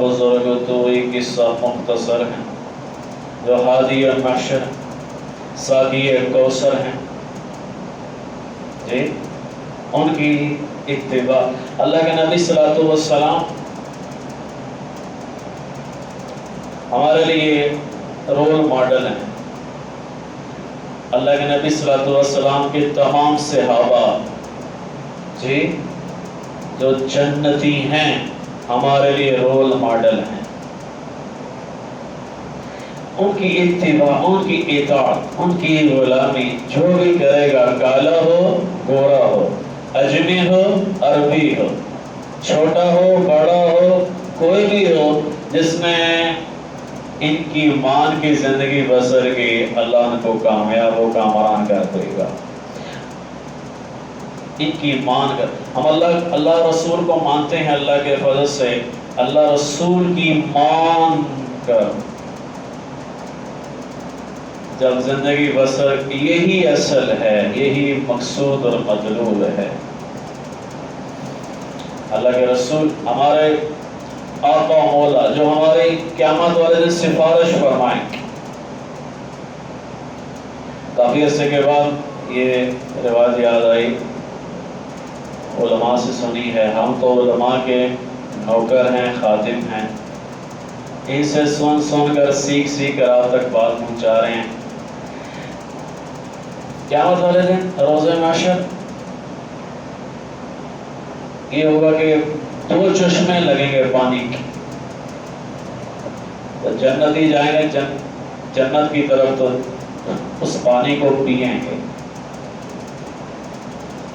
بزرگ تو ایک قصہ مختصر ہے جو ہادی المحشر ساقی کوثر ہیں جی ان کی اتباع اللہ کے نبی صلی اللہ علیہ وسلم ہمارے لیے رول ماڈل ہیں. اللہ کے نبی صلی اللہ علیہ وسلم کے تمام صحابہ جی جو جنتی ہیں ہمارے لیے رول ماڈل ہیں. ان کی اتباع، ان کی اطاعت، ان کی غلامی، جو بھی کرے گا کالا ہو گورا ہو، اجمی ہو عربی ہو، چھوٹا ہو بڑا ہو، کوئی بھی ہو جس نے ان کی مان کی زندگی بسر کی، اللہ ان کو کامیاب و کامران کر دے گا. ان کی مان کر ہم اللہ رسول کو مانتے ہیں. اللہ کے فضل سے اللہ رسول کی مان کر جب زندگی بسر، یہی اصل ہے، یہی مقصود اور مطلوب ہے. اللہ کے رسول ہمارے آقا مولا جو ہماری قیامت والے دن سفارش فرمائیں. کافی عرصے کے بعد یہ روایت یاد آئی، علماء سے سنی ہے. ہم تو علماء کے نوکر ہیں، خادم ہیں، ان سے سن کر سیکھ کر آپ تک بات پہنچا رہے ہیں. قیامت والے دن روز محشر یہ ہوگا کہ 2 چشمے لگیں گے پانی کے. تو جنتی جائیں گے جنت کی طرف تو اس پانی کو پئیں گے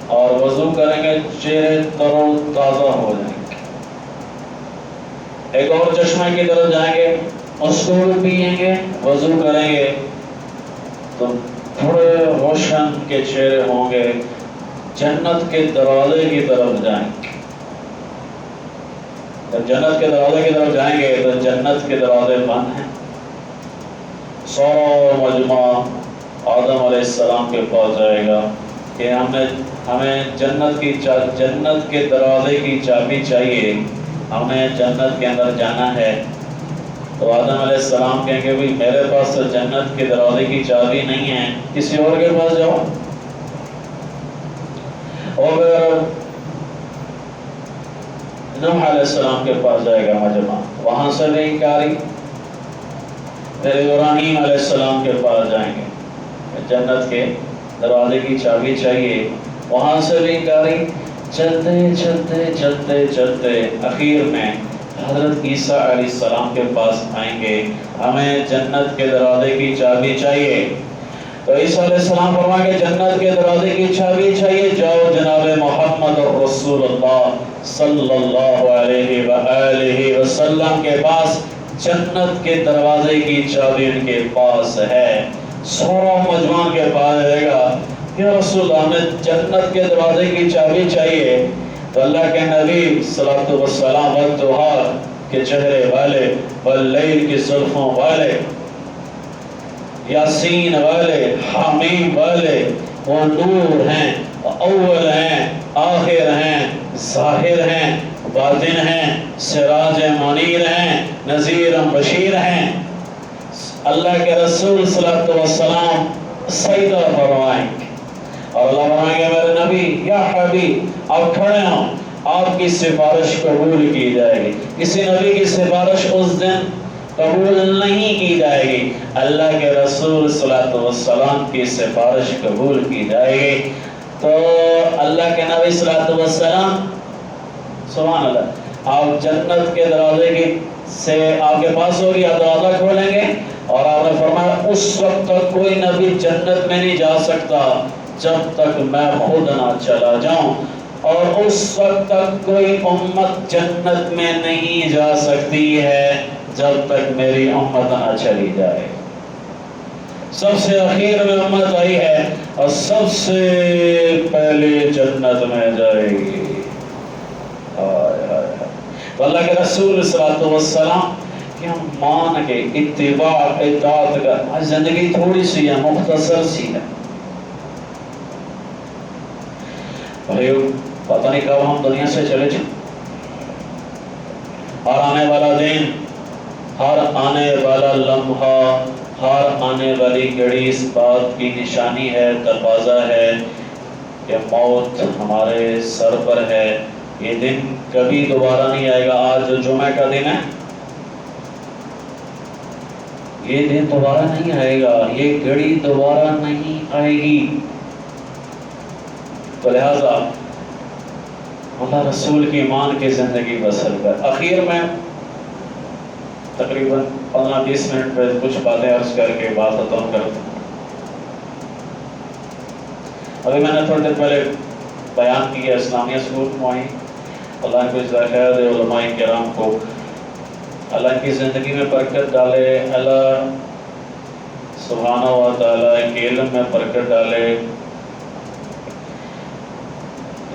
اور وضو کریں گے، چہرے تر و تازہ ہو جائیں گے. ایک اور چشمے کی طرف جائیں گے، اس کو بھی پئیں گے، وضو کریں گے تو تھوڑے روشن کے چہرے ہوں گے. جنت کے دروازے کی طرف جائیں گے. جب جنت کے دروازے کی طرف جائیں گے تو جنت کے دروازے بند ہیں. سارا مجمع آدم علیہ السلام کے پاس جائے گا کہ ہمیں جنت کے دروازے کی چابی چاہیے، ہمیں جنت کے اندر جانا ہے. تو آدم علیہ السلام کہیں گے بھئی میرے پاس تو جنت کے دروازے کی چابی نہیں ہے، کسی اور کے پاس جاؤ. اور نوح علیہ السلام کے پاس جائے گا مجمع، وہاں سے بھی انکاری. پھر ابراہیم علیہ السلام کے پاس جائیں گے، جنت کے دروازے کی چابی چاہیے، وہاں سے بھی انکاری. چلتے اخیر میں حضرت عیسیٰ علیہ السلام کے پاس آئیں گے، ہمیں جنت کے دروازے کی چابی چاہیے. تو عیسیٰ علیہ السلام فرمائیں گے جنت کے دروازے کی چابی چاہیے، جاؤ جناب محمد رسول اللہ صلی اللہ علیہ وآلہ وسلم کے پاس، جنت کے دروازے کی چابی ان کے پاس ہے. سورا مجمع کے پاس رہے گا، یا رسول اللہ ہمیں جنت کے دروازے کی چابی چاہیے. تو اللہ کے نبی صلی اللہ علیہ وسلم والضحیٰ کے چہرے والے، واللیل کی زلفوں والے، یاسین والے، حامیم والے، وہ نور ہیں، اول ہیں، آخر ہیں، ظاہر ہیں، باطن ہیں، سراج منیر ہیں، نذیر بشیر ہیں. اللہ کے رسول صلی اللہ علیہ وسلم سجدہ فرمائیں گے اور اللہ فرمائیں گے میرے نبی یا حبیب آپ کھڑے ہوں، آپ کی سفارش قبول کی جائے گی. کسی نبی کی سفارش اس دن قبول نہیں کی جائے گی، اللہ کے رسول صلی اللہ علیہ وسلم کی سفارش قبول کی جائے گی. تو اللہ کے نبی صلی اللہ علیہ وسلم سبحان اللہ آپ جنت کے دروازے سے آپ کے پاس ہوگی، آپ دروازہ کھولیں گے اور آپ نے فرمایا اس وقت تک کوئی نبی جنت میں نہیں جا سکتا جب تک میں خود نہ چلا جاؤں، اور اس وقت تک کوئی امت جنت میں نہیں جا سکتی ہے جب تک میری امت نہ چلی جائے. سب سے اخیر میں امت آئی ہے اور سب سے پہلے جنت میں جائے گی. تو اللہ کے رسول صلی اللہ علیہ وسلم کہ ہم مان کے اتباع اطاعت کا، زندگی تھوڑی سی ہے، مختصر سی ہے. بھائیو پتہ نہیں کب ہم دنیا سے چلے جائیں. ہر آنے والا دن، ہر آنے والا لمحہ، ہر آنے والی گھڑی اس بات کی نشانی ہے، دروازہ ہے کہ موت ہمارے سر پر ہے۔ یہ دن کبھی دوبارہ نہیں آئے گا۔ آج جو جمعہ کا دن ہے، یہ دن دوبارہ نہیں آئے گا، یہ گھڑی دوبارہ نہیں آئے گی۔ تو لہذا اللہ رسول کی ایمان کی زندگی بسر کر۔ آخر میں تقریباً 15-20 منٹ پہ کچھ باتیں عرض کر کے بات ختم کرتا ہوں۔ ابھی میں نے تھوڑی دیر پہلے بیان کیا اسلامیہ اسکول معین، اللہ کو جزائے خیر دے، علماء کرام کو اللہ کی زندگی میں برکت ڈالے، اللہ سبحانہ و تعالیٰ کے علم میں برکت ڈالے،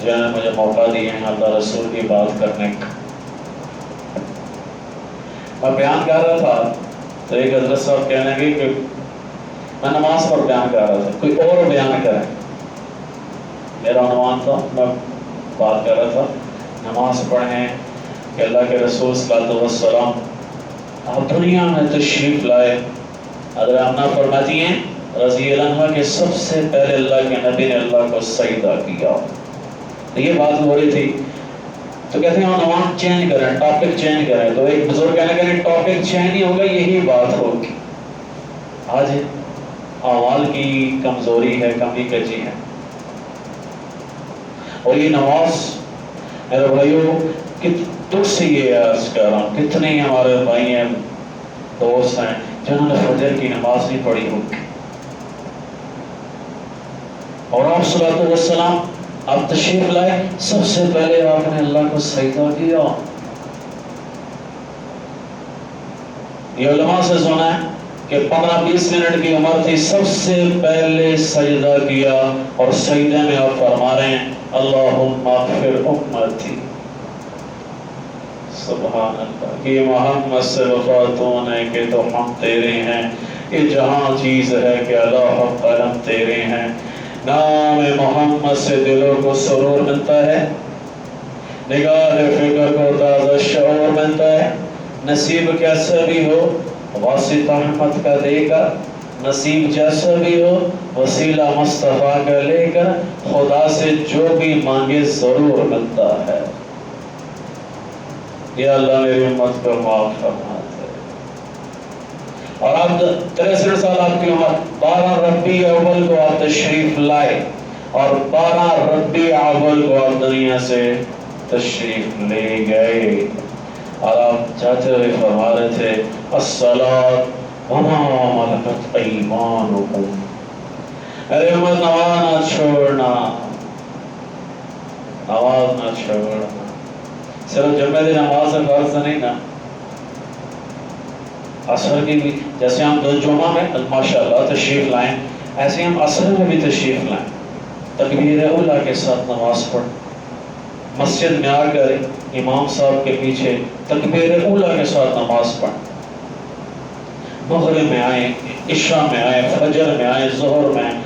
جنہوں نے مجھے موقع دیے ہیں اللہ رسول کی بات کرنے کا۔ میں بیان کر رہا تھا تو ایک حضرت صاحب کہنے لگے کہ میں نماز پر بیان کر رہا تھا، کوئی اور بیان کریں۔ میرا عنوان تھا، میں بات کر رہا تھا نماز پڑھیں کہ اللہ کے رسول صلی اللہ علیہ وسلم آپ دنیا میں تشریف لائے۔ حضرت آمنہ فرماتی ہیں رضی اللہ عنہ کہ سب سے پہلے اللہ کے نبی نے اللہ کو سجدہ کیا۔ یہ بات ہو رہی تھی تو کہتے ہیں عنوان چینج کریں، ٹاپک چینج کریں، تو ایک بزرگ کہنے کہ ٹاپک چینج نہیں ہوگا، یہی بات ہوگی۔ آج اعمال کی کمزوری ہے، کمی کجی ہے، اور یہ نماز میرے بھائیوں دکھ سے یہ عرض کر رہا ہوں، کتنے ہمارے بھائی ہیں، دوست ہیں جنہوں نے فجر کی نماز نہیں پڑھی ہوگی، اور آپ صلی اللہ علیہ وسلم آپ تشریف لائے، سب سے پہلے آپ نے اللہ کو سجدہ کیا۔ یہ علماء سے سنا ہے کہ 15-20 منٹ کی عمر تھی، سب سے پہلے سجدہ کیا، اور سجدے میں آپ فرما رہے ہیں اللہم اغفر امتی، سبحان اللہ، کہ محمد سے وفاتون ہے کہ تو ہم تیرے ہیں، یہ جہاں چیز ہے کہ اللہ قلم تیرے ہیں۔ نام محمد سے دلوں کو سرور ملتا ہے، نگاہ فکر کو تازہ شعور ملتا ہے، نصیب کیسا بھی ہو واسطہ احمد کا دے کر، نصیب جیسا بھی ہو وسیلہ مصطفیٰ کا لے کر، خدا سے جو بھی مانگے ضرور ملتا ہے۔ یا اللہ میری امت کو معاف فرما دے۔ اور آپ 63 سال آپ کی عمر، 12 ربیع اول کو آپ تشریف لائے، اور 12 ربیع اول کو آپ دنیا سے تشریف لے گئے، اور آپ جاتے ہوئے فرما رہے تھے الصلاۃ وما ملکت ایمانکم، ارے امت نماز نہ چھوڑنا، نماز نہ چھوڑنا۔ صرف جمعہ دی نماز ہے فرض نہیں نا، عصر کی بھی، جیسے ہم دو جمعہ میں ماشاءاللہ تشریف لائیں، ایسے ہم عصر میں بھی تشریف لائیں، تکبیر اولیٰ کے ساتھ نماز پڑھ، مسجد میں آ کر امام صاحب کے پیچھے تکبیر اولیٰ کے ساتھ نماز پڑھ، مغرب میں آئیں، عشاء میں آئیں، فجر میں آئیں، ظہر میں آئیں۔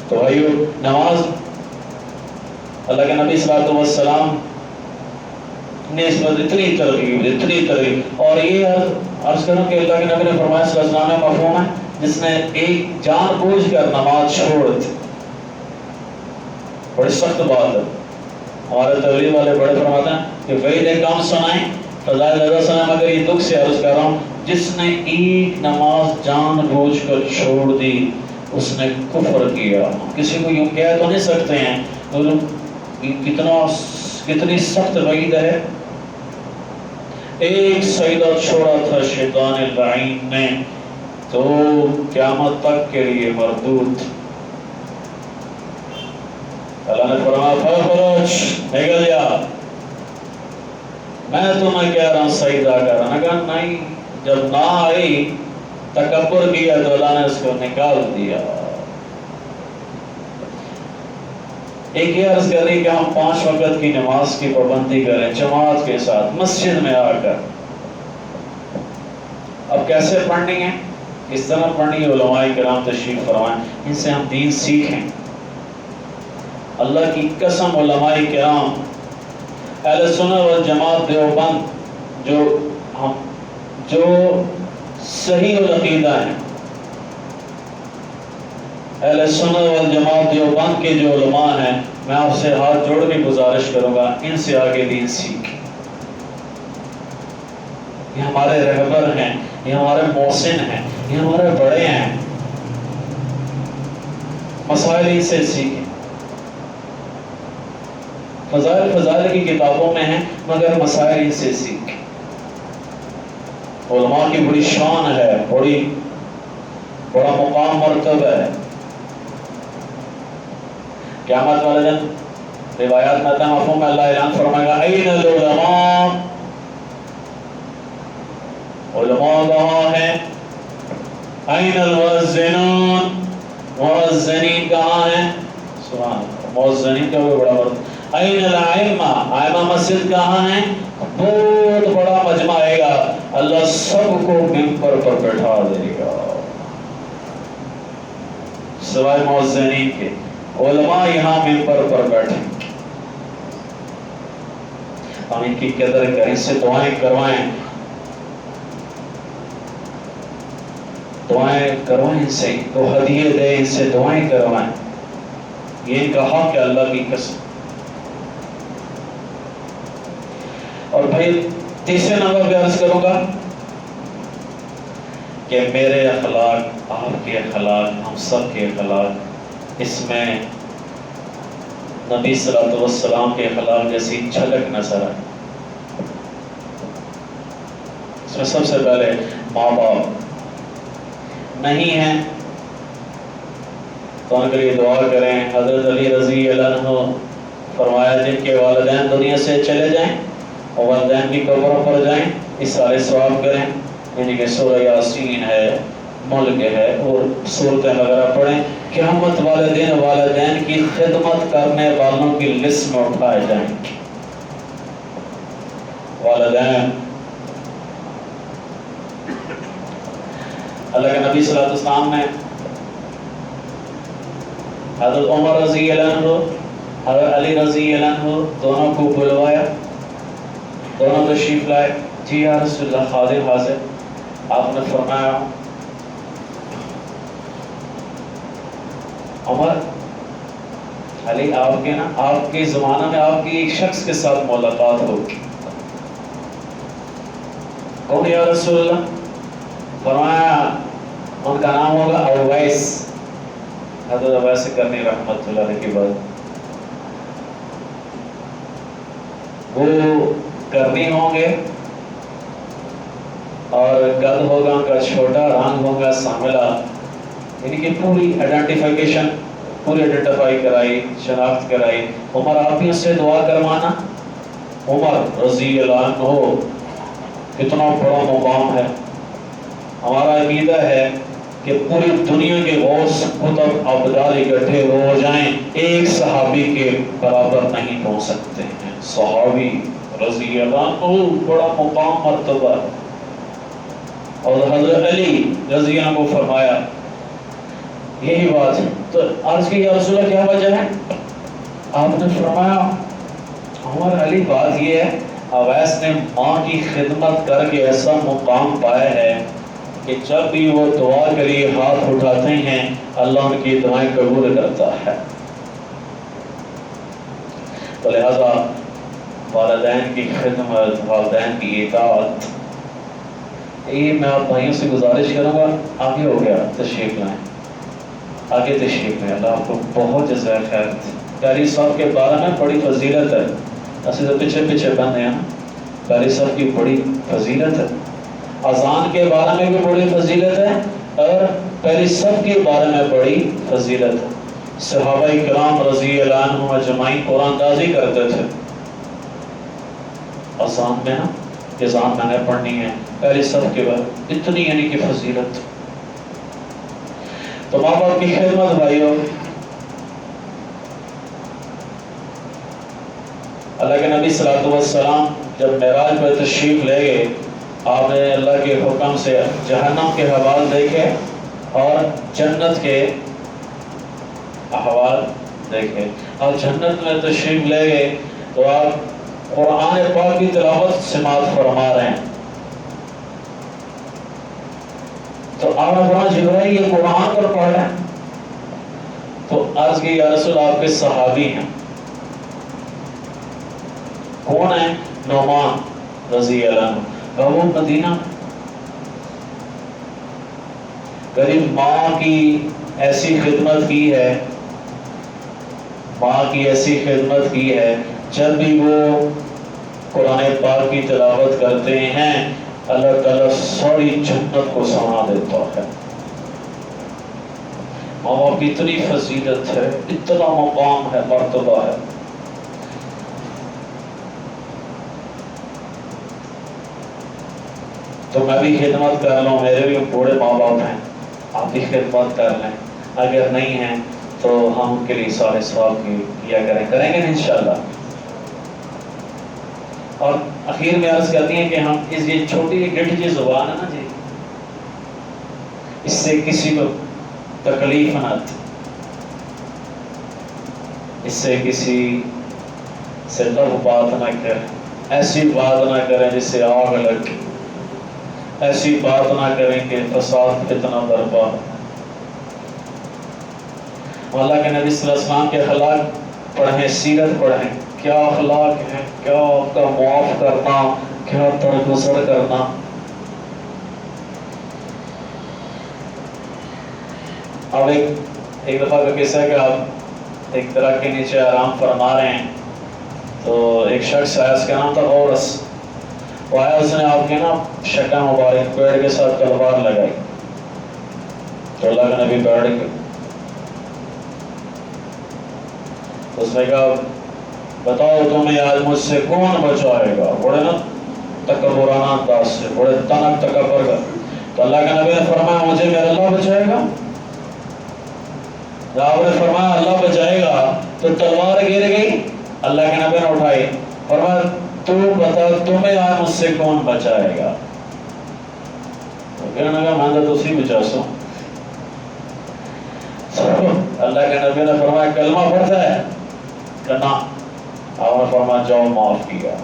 تو بھائیو نماز اللہ کے نبی صلی اللہ علیہ وسلم نے اس پر اتنی ترغیب، اور یہ عرض کروں کہ اللہ کے نبی نے فرمایا صلی اللہ علیہ وسلم مفہوم ہے جس نے ایک جان بوجھ کر نماز چھوڑ دی، بڑی سخت بات ہے۔ ہمارے تبلیغ والے بڑے فرماتے ہیں کہ وہی ایک کام سنائیں، فضائل علیہ السلام، اگر یہ دکھ سے عرض کر رہا ہوں، جس نے ایک نماز جان بوجھ کر چھوڑ دی اس نے کفر کیا۔ کسی کو یوں کہہ تو نہیں سکتے ہیں، کتنی سخت وعید ہے۔ ایک سجدہ چھوڑا تھا شیطان اللعین نے تو قیامت تک کے لیے مردود۔ اللہ نے فرمایا فخرج، نکل جا، میں تمہیں کہہ رہا ہوں سجدہ کر، نے کہا نہیں، جب نہ آئی تکبر کیا تو اللہ نے اس کو نکال دیا۔ ایک یہ عرض کر رہی کہ ہم 5 وقت کی نماز کی پابندی کریں جماعت کے ساتھ مسجد میں آ کر۔ اب کیسے پڑھنی ہے، کس طرح پڑھنی ہے، علماء کرام تشریف فرمائیں، ان سے ہم دین سیکھیں۔ اللہ کی قسم علماء کرام اہل سنت والجماعت دیوبند جو صحیح العقیدہ ہیں، اہل سنت والجماعت دیوبند کے جو علماء ہیں، میں آپ سے ہاتھ جوڑ کے گزارش کروں گا ان سے آگے دین سیکھ۔ یہ ہمارے رہبر ہیں، یہ ہمارے محسن ہیں، یہ ہمارے بڑے ہیں، مسائل ان سے سیکھیں۔ فضائل کی کتابوں میں ہیں مگر مسائل ان سے سیکھیں۔ علماء کی بڑی شان ہے، بڑا مقام مرتبہ ہے۔ قیامت والے دن روایات میں مفہوم میں اللہ اعلان فرمائے گا این العلماء، علماء کہاں ہیں؟ این المؤذنون، مؤذنین کہاں ہیں؟ سبحان اللہ، مؤذنین کا بھی بڑا مرتبہ۔ این الائمہ، ائمہ مسجد کہاں ہیں؟ بہت بڑا مجمع آئے گا، اللہ سب کو ممبر پر بیٹھا دے گا سوائے مؤذنین کے۔ علماء یہاں ممبر پر بیٹھیں، ہم ان کی قدر کریں، ان سے دعائیں کروائیں ان سے، تو ہدیے دیں، ان سے دعائیں کروائیں، یہ ان کا حق ہے اللہ کی قسم۔ اور بھائی تیسرے نمبر پہ عرض کروں گا کہ میرے اخلاق، آپ کے اخلاق، ہم سب کے اخلاق، اس میں نبی صلی اللہ علیہ وسلم کے اخلاق جیسی جھلک نظر آئے۔ اس میں سب سے پہلے ماں باپ نہیں ہیں تو ان کے لیے دعا کریں۔ حضرت علی رضی اللہ عنہ فرمایا جن کے والدین دنیا سے چلے جائیں اور والدین کی قبروں پر جائیں، اِسارے ثواب کریں، یعنی کہ سورہ یاسین ہے، ملک ہے اور صورتیں وغیرہ پڑھیں، قیامت والے دن والدین کی خدمت کرنے والوں کی لسٹ میں اٹھائے جائیں۔ والدین، اللہ کے نبی صلی اللہ علیہ وسلم نے حضرت عمر رضی اللہ عنہ، حضرت علی رضی اللہ عنہ دونوں کو بلوایا، دونوں تشریف لائے۔ جی یا رسول اللہ، حاضر حاضر۔ آپ نے فرمایا عمر، علی، آپ کے زمانہ میں آپ کی ایک شخص کے ساتھ ملاقات ہوگی، کون یا رسول اللہ؟ فرمایا ان کا نام ہوگا اویس، حضرت اویس کرنی رحمت اللہ علیہ کی بات۔ وہ کرنی ہوں گے اور قد ہوگا ان کا چھوٹا، رنگ ہوگا سانولا، یعنی کہ پوری آئیڈینٹیفائی کرائی، شناخت کرائی۔ عمر آپ بھی اس سے دعا کروانا۔ عمر رضی اللہ عنہ کتنا بڑا مقام ہے۔ ہمارا عقیدہ ہے کہ پوری دنیا کے غوث کتب ابدال اکٹھے ہو جائیں، ایک صحابی کے برابر نہیں پہنچ سکتے ہیں۔ صحابی رضی اللہ عنہ بڑا مقام مرتبہ۔ اور حضرت علی رضی اللہ عنہ کو فرمایا یہی بات ہے، تو عرض کی یا رسول اللہ کیا وجہ ہے؟ آپ نے فرمایا عمر علی، بات یہ ہے اویس نے ماں کی خدمت کر کے ایسا مقام پایا ہے کہ جب بھی وہ دعا کے لیے ہاتھ اٹھاتے ہیں اللہ ان کی دعائیں قبول کرتا ہے۔ تو لہذا والدین کی خدمت، والدین کی اطاعت، یہ میں آپ بھائیوں سے گزارش کروں گا۔ آگے ہو گیا، تشریف لائیں، آگے تشریف لائیں، اللہ آپ کو بہت جزائے خیر۔ قاری صاحب کے بارے میں بڑی فضیلت ہے، ایسے تو پیچھے بندے ہیں، قاری صاحب کی بڑی فضیلت ہے۔ اذان کے بارے میں بھی بڑی فضیلت ہے اور قاری صاحب کے بارے میں بڑی فضیلت ہے۔ صحابہ کرام رضی اللہ عنہم اجمعین قرآن دازی کرتے تھے۔ اذان میں نا، اذان میں نے پڑھنی ہے، قاری صاحب کے بعد اتنی یعنی کہ فضیلت۔ تو ماں باپ کی خدمت بھائیوں، اللہ کے نبی صلی اللہ علیہ وسلم جب معراج پر تشریف لے گئے، آپ نے اللہ کے حکم سے جہنم کے احوال دیکھے اور جنت کے احوال دیکھے۔ اور جنت میں تشریف لے گئے تو آپ قرآن پاک کی تلاوت سماعت فرما رہے ہیں. تو آپ نے فرمایا جبرائیل یہ قرآن پر پڑھ رہے ہیں. تو عرض کی یا رسول آپ کے صحابی ہیں. کون ہیں؟ نعمان رضی اللہ عنہ. کہا وہ مدینہ قریب ماں کی ایسی خدمت کی ہے، ماں کی ایسی خدمت کی ہے، جب بھی وہ قرآن پاک کی تلاوت کرتے ہیں اللہ تعالیٰ ساری جنت کو سنا دیتا ہے. ماں باپ کی اتنی فضیلت ہے، اتنا مقام ہے، مرتبہ ہے. تو میں بھی خدمت کر لوں، میرے بھی بوڑھے ماں باپ ہیں، آپ بھی خدمت کر لیں. اگر نہیں ہیں تو ہم ان کے لیے سارے ثواب کیا کریں گے انشاءاللہ. اور اخیر میں عرض کرتی ہیں کہ ہم اس یہ چھوٹی گٹھی زبان ہے نا جی، اس سے کسی کو تکلیف نہ آتی، اس سے کسی سے لو بات نہ کریں، ایسی بات نہ کریں جس سے آگ لگے، ایسی بات نہ کریں کہ فساد فتنہ برپا. اللہ کے نبی صلی اللہ علیہ وسلم کے اخلاق پڑھیں، سیرت پڑھیں، کیا اخلاق ہیں، کیا آپ کا معاف کرنا، کیا درگزر کرنا. اب ایک دفعہ کا قصہ ہے کہ آپ ایک درخت کے نیچے آرام فرما رہے ہیں تو ایک شخص آیا، اس کا نام تھا اورس. وہ آیا، اس نے آپ کے نا شکا مبارک پیڑ کے ساتھ تلوار لگائی. تو اللہ کے نبی بیٹھ گئے. اس نے کہا بتاؤ تمہیں آج مجھ سے کون بچائے گا؟ بڑے نا تکبرانہ انداز سے، بڑے تنک تکبر کا. تو اللہ کے نبی نے فرمایا مجھے میرا اللہ بچائے گا. جب آپ نے فرمایا اللہ بچائے گا تو تلوار گر گئی. اللہ کے نبی نے اٹھائی، فرمایا تو بتا تمہیں آج مجھ سے کون بچائے گا؟ تو کہنے لگا میں تو اسی بچا سوں. اللہ کے نبی نے فرمایا کلمہ پڑھتا ہے؟ کہنا. آپ نے فرمایا جاؤ معاف کیا.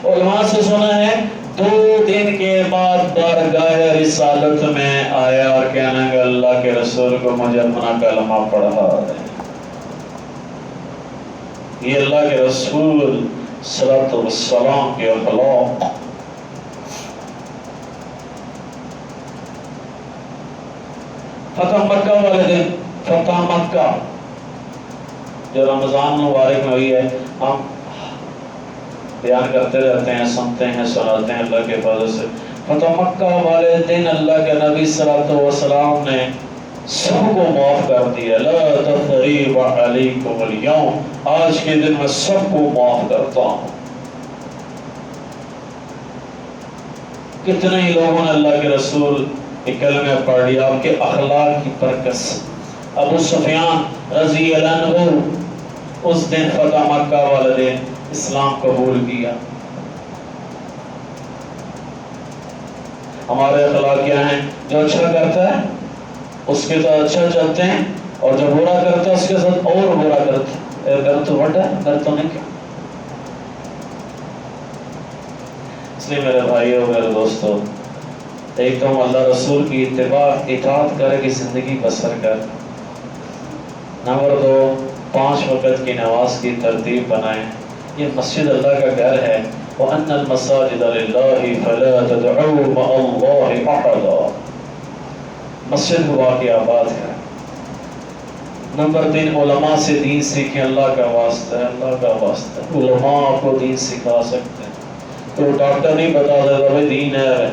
علماء سے سنا ہے 2 دن کے بعد بارگاہ رسالت میں آیا اور کہنے لگا اللہ کے رسول کو مجھے اپنا کلمہ پڑھا دیں. یہ اللہ کے رسول صلی اللہ علیہ وسلم کے اخلاق. فتح مکہ والے دن، فتح مکہ جو رمضان مبارک میں ہوئی ہے، ہم بیان کرتے رہتے ہیں، سنتے ہیں، سناتے ہیں اللہ کے فضل سے. فتح مکہ والے دن اللہ کے نبی صلی اللہ علیہ وسلم نے سب کو معاف کر دیا. لا تثریب علیکم اليوم، آج کے دن میں سب کو معاف کرتا ہوں. کتنے ہی لوگوں نے اللہ کے رسول کے کلمے پڑھ لیا آپ کے اخلاق کی برکت سے. ابو سفیان رضی اللہ عنہ اس دن فتح مکہ والے دن اسلام قبول کیا. ہمارے اخلاق کیا ہیں؟ جو اچھا کرتا ہے اس کے ساتھ اچھا چلتے ہیں، اور جو برا کرتا ہے اس کے ساتھ اور برا کرتے ہیں. ڈر تو بڑا ہے، ڈر تو نہیں. اس لیے میرے بھائیوں، میرے دوستوں، ایک تو اللہ رسول کی اتباع اطاعت کر کے زندگی بسر کر. نمبر 2 5 وقت کی نماز کی ترتیب بنائیں. یہ مسجد اللہ کا گھر ہے. وَأَنَّ الْمَسَاجِدَ لِلَّهِ فَلَا تَدْعُوا مَعَ اللَّهِ أَحَدًا. مسجد کو واقعی آباد ہے. نمبر 3 علماء سے دین سیکھیں. اللہ کا واسطہ ہے، اللہ کا واسطہ ہے. علماء آپ کو دین سکھا سکتے ہیں. تو ڈاکٹر نہیں بتا دیتا بھائی دین ہے،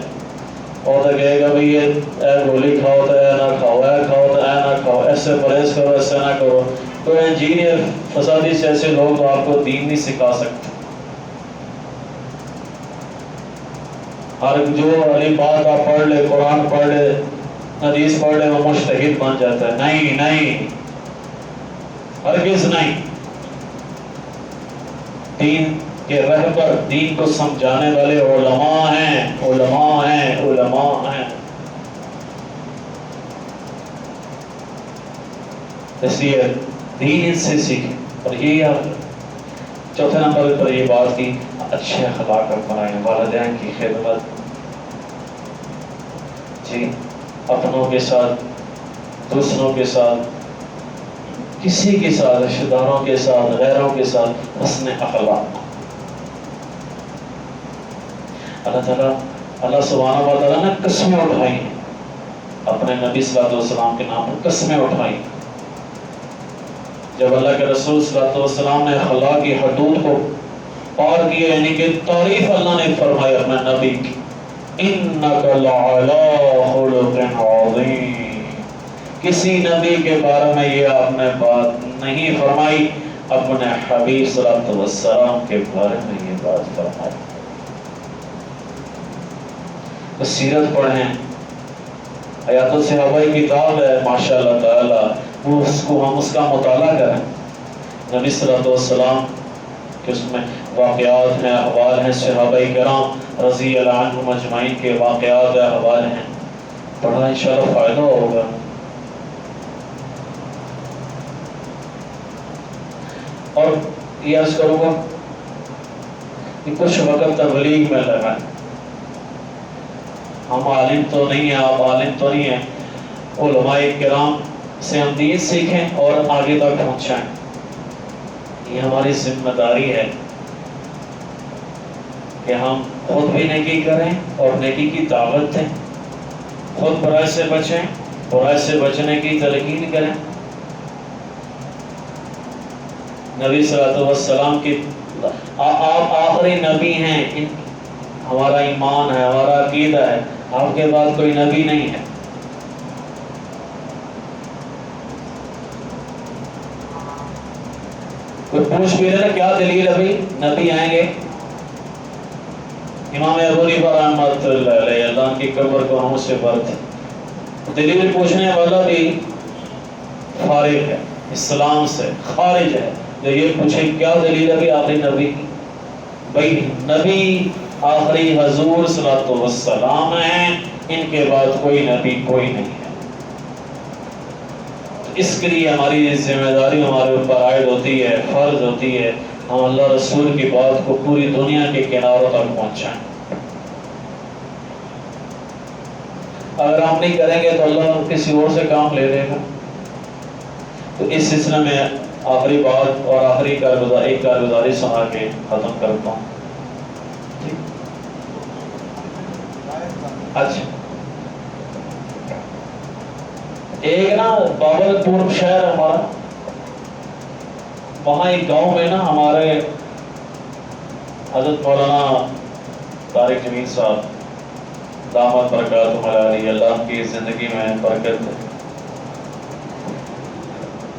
اور تو کہے گا بھائی یہ اے گولی کھاؤ تو اے نہ کھاؤ، اے کھاؤ تو اے نہ کھاؤ، ایسے پرہیز کرو، ایسے نہ کرو. تو انجینئر فسادی سے ایسے لوگ آپ کو دین نہیں سکھا سکتے. ہر جو علی بات آپ پڑھ لے، قرآن پڑھ لے، حدیث پڑھ لے، وہ مجتہد بن جاتا ہے. نہیں نہیں، ہرگز نہیں. دین کے رہبر، دین کو سمجھانے والے علماء ہیں، علماء ہیں، علماء ہیں. اس لیے دین ان سے سیکھیں. اور یہ یاد چوتھے نمبر پر یہ بات کی اچھے اخلاق اپنائیں، والدین کی خدمت، جی اپنوں کے ساتھ، دوسروں کے ساتھ، کسی کے ساتھ، رشتہ داروں کے ساتھ، غیروں کے ساتھ حسن اخلاق۔ اللہ سبحانہ و تعالیٰ نے قسمیں اٹھائی ہیں، اپنے نبی صلی اللہ علیہ وسلم کے نام پر قسمیں اٹھائی۔ جب اللہ کے رسول صلی اللہ علیہ وسلم نے اخلاق کی حدود کو پار کیا، یعنی کہ تعریف اللہ نے فرمائی اپنے نبی کی، اِنَّكَ لَعَلَىٰ خُلُقٍ عَظِيمٍ۔ کسی نبی کے بارے میں یہ آپ نے بات نہیں فرمائی، اپنے حبیب صلی اللہ علیہ وسلم کے بارے میں یہ بات فرمائی۔ تو سیرت پڑھیں، حیات الصحابہ کی کتاب ہے ماشاء اللہ تعالیٰ، وہ ہم اس کا مطالعہ کریں۔ نبی صلی اللہ علیہ وسلم کہ اس میں واقعات ہیں، احوال ہیں، صحابہ کرام رضی اللہ عنہم اجمعین کے واقعات ہیں، احوال ہیں، پڑھنا انشاءاللہ فائدہ ہوگا۔ اور یہ عرض کروں گا کہ کچھ وقت تبلیغ میں لگائیں۔ ہم عالم تو نہیں ہیں، آپ عالم تو نہیں ہیں، علماء کرام سے ہم دین سیکھیں اور آگے تک پہنچائیں، یہ ہماری ذمہ داری ہے کہ ہم خود بھی نیکی کریں اور نیکی کی دعوت دیں، خود برائی سے بچیں، برائی سے بچنے کی تلقین کریں۔ نبی صلی اللہ علیہ وسلم کی آپ آخری نبی ہیں، ہمارا ایمان ہے، ہمارا عقیدہ ہے، آپ کے بعد کوئی نبی نہیں ہے۔ کوئی پوچھ بھی رہے کیا دلیل ابھی نبی آئیں گے؟ امام ابو حنیفہ رحمۃ اللہ علیہ، اللہ کی قبر کو ہم سے برت، دلیل پوچھنے والا بھی فارغ ہے، اسلام سے خارج ہے، جو یہ پوچھے کیا دلیل ابھی آخری نبی کی؟ بھائی نبی آخری حضور صلی اللہ علیہ وسلم ہیں، ان کے بعد کوئی نبی کوئی نہیں ہے۔ اس کے لیے ہماری ذمہ داری ہمارے اوپر عائد ہوتی ہے، فرض ہوتی ہے، ہم اللہ رسول کی بات کو پوری دنیا کے کناروں تک پہنچائیں۔ اگر ہم نہیں کریں گے تو اللہ کسی اور سے کام لے لے گا۔ تو اس سلسلے میں آخری بات اور آخری ایک کارگزاری سنا کے ختم کرتا ہوں۔ اچھا، ایک نا بابل پور شہر ہمارا، وہاں ایک گاؤں میں نا ہمارے حضرت مولانا طارق جمیل صاحب دامت برکاتہم علیہ، اللہ کی زندگی میں برکت ہے،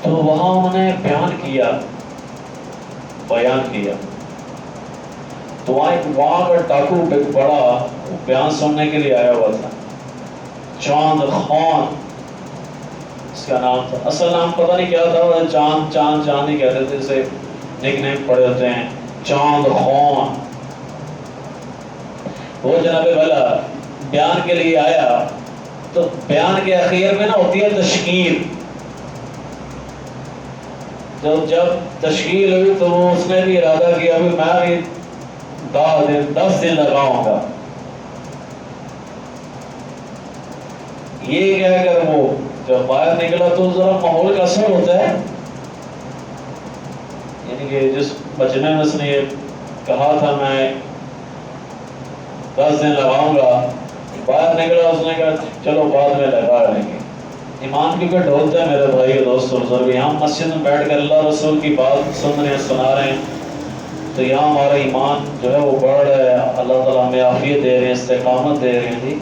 تو وہاں انہوں نے بیان کیا، تو وہاں کا ڈاکو بڑا بیان سننے کے لیے آیا ہوا تھا، چاند خان اس کا نام تھا، اصل نام پتہ نہیں کیا تھا، چاند ہی کہتے تھے، اسے نک نیم پڑے ہوتے ہیں، چاند خان۔ وہ جناب والا بیان کے لیے آیا، تو بیان کے اخیر میں نا ہوتی ہے تشکیل، جب تشکیل ہوئی تو اس نے بھی ارادہ کیا بھی میں بھی 10 دن لگاؤں گا، یہ کہہ کر وہ جب باہر نکلا تو ذرا ماحول کا اثر ہوتا ہے، یعنی کہ جس بچنے میں اس نے یہ کہا تھا میں 10 دن لگاؤں گا، باہر نکلا اس نے کہا چلو بعد میں لگا لیں گے۔ ایمان کی کوئی ڈھولتا ہے میرے بھائی دوست اور بزرگ، ہم مسجد میں بیٹھ کر اللہ رسول کی بات سن رہے ہیں، سنا رہے ہیں، تو یہاں ہمارا ایمان جو ہے وہ بڑھ رہا ہے، اللہ تعالیٰ ہمیں عافیت دے رہے ہیں، استقامت دے رہے ہیں، جی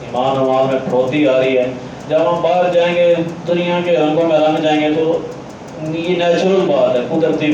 ایمان ہمارے میں بڑھوتی آ رہی ہے۔ جب ہم باہر جائیں گے، دنیا کے رنگوں میں رنگ جائیں گے، تو یہ نیچرل بات ہے، قدرتی